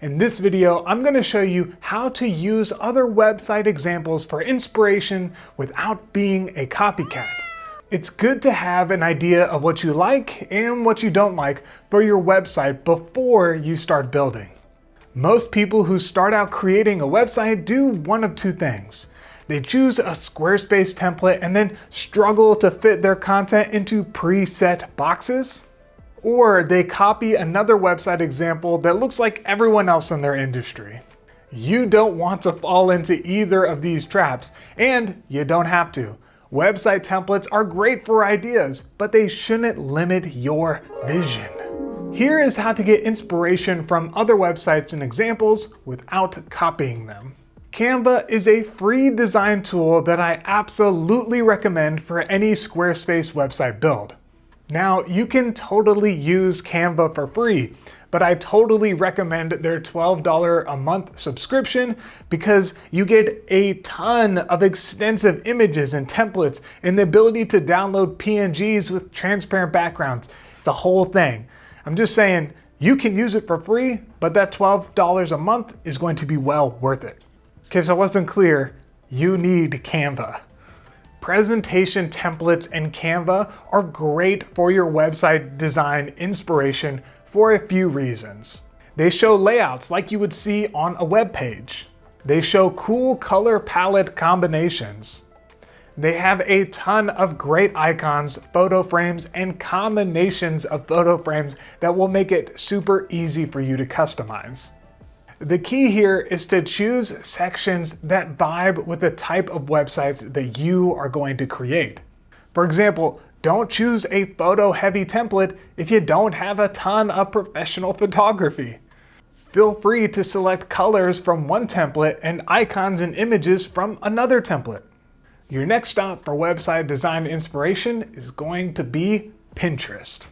In this video, I'm going to show you how to use other website examples for inspiration without being a copycat. It's good to have an idea of what you like and what you don't like for your website before you start building. Most people who start out creating a website do one of two things. They choose a Squarespace template and then struggle to fit their content into preset boxes. Or they copy another website example that looks like everyone else in their industry. You don't want to fall into either of these traps, and you don't have to. Website templates are great for ideas, but they shouldn't limit your vision. Here is how to get inspiration from other websites and examples without copying them. Canva is a free design tool that I absolutely recommend for any Squarespace website build. Now, you can totally use Canva for free, but I totally recommend their $12 a month subscription because you get a ton of extensive images and templates and the ability to download PNGs with transparent backgrounds. It's a whole thing. I'm just saying, you can use it for free, but that $12 a month is going to be well worth it. In case I wasn't clear, you need Canva. Presentation templates in Canva are great for your website design inspiration for a few reasons. They show layouts like you would see on a web page. They show cool color palette combinations. They have a ton of great icons, photo frames, and combinations of photo frames that will make it super easy for you to customize. The key here is to choose sections that vibe with the type of website that you are going to create. For example, don't choose a photo-heavy template if you don't have a ton of professional photography. Feel free to select colors from one template and icons and images from another template. Your next stop for website design inspiration is going to be Pinterest.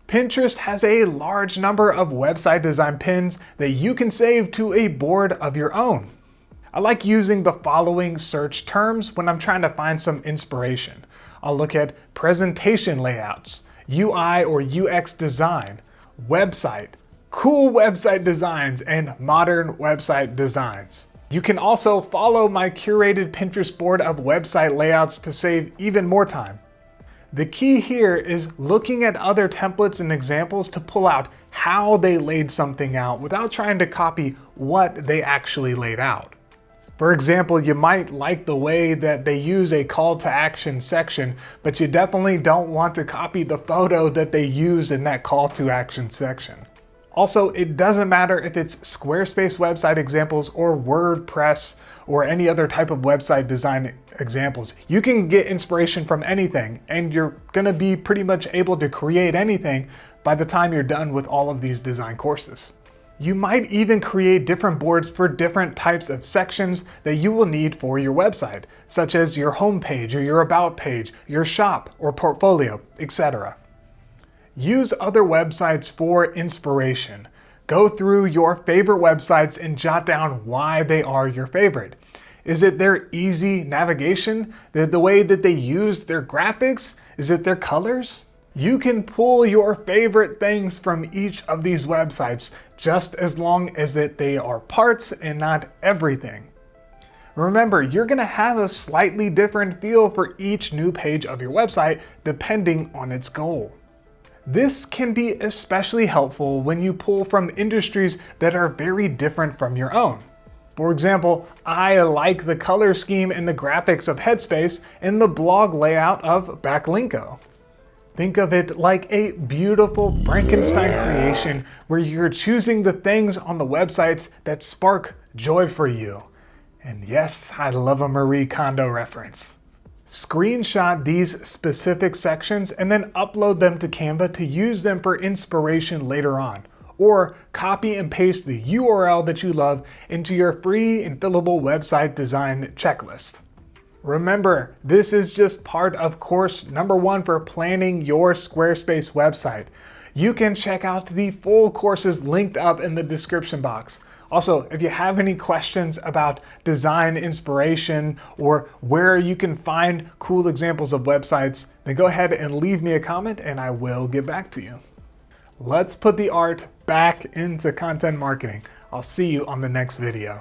Pinterest has a large number of website design pins that you can save to a board of your own. I like using the following search terms when I'm trying to find some inspiration. I'll look at presentation layouts, UI or UX design, website, cool website designs, and modern website designs. You can also follow my curated Pinterest board of website layouts to save even more time. The key here is looking at other templates and examples to pull out how they laid something out without trying to copy what they actually laid out. For example, you might like the way that they use a call to action section, but you definitely don't want to copy the photo that they use in that call to action section. Also, it doesn't matter if it's Squarespace website examples or WordPress or any other type of website design examples. You can get inspiration from anything, and you're gonna be pretty much able to create anything by the time you're done with all of these design courses. You might even create different boards for different types of sections that you will need for your website, such as your home page or your about page, your shop or portfolio, etc. Use other websites for inspiration. Go through your favorite websites and jot down why they are your favorite. Is it their easy navigation? The way that they use their graphics? Is it their colors? You can pull your favorite things from each of these websites, just as long as that they are parts and not everything. Remember, you're gonna have a slightly different feel for each new page of your website depending on its goal. This can be especially helpful when you pull from industries that are very different from your own. For example, I like the color scheme and the graphics of Headspace and the blog layout of Backlinko. Think of it like a beautiful Frankenstein creation where you're choosing the things on the websites that spark joy for you. And yes, I love a Marie Kondo reference. Screenshot these specific sections and then upload them to Canva to use them for inspiration later on. Or copy and paste the URL that you love into your free and fillable website design checklist. Remember, this is just part of course number 1 for planning your Squarespace website. You can check out the full courses linked up in the description box. Also, if you have any questions about design inspiration or where you can find cool examples of websites, then go ahead and leave me a comment and I will get back to you. Let's put the art back into content marketing. I'll see you on the next video.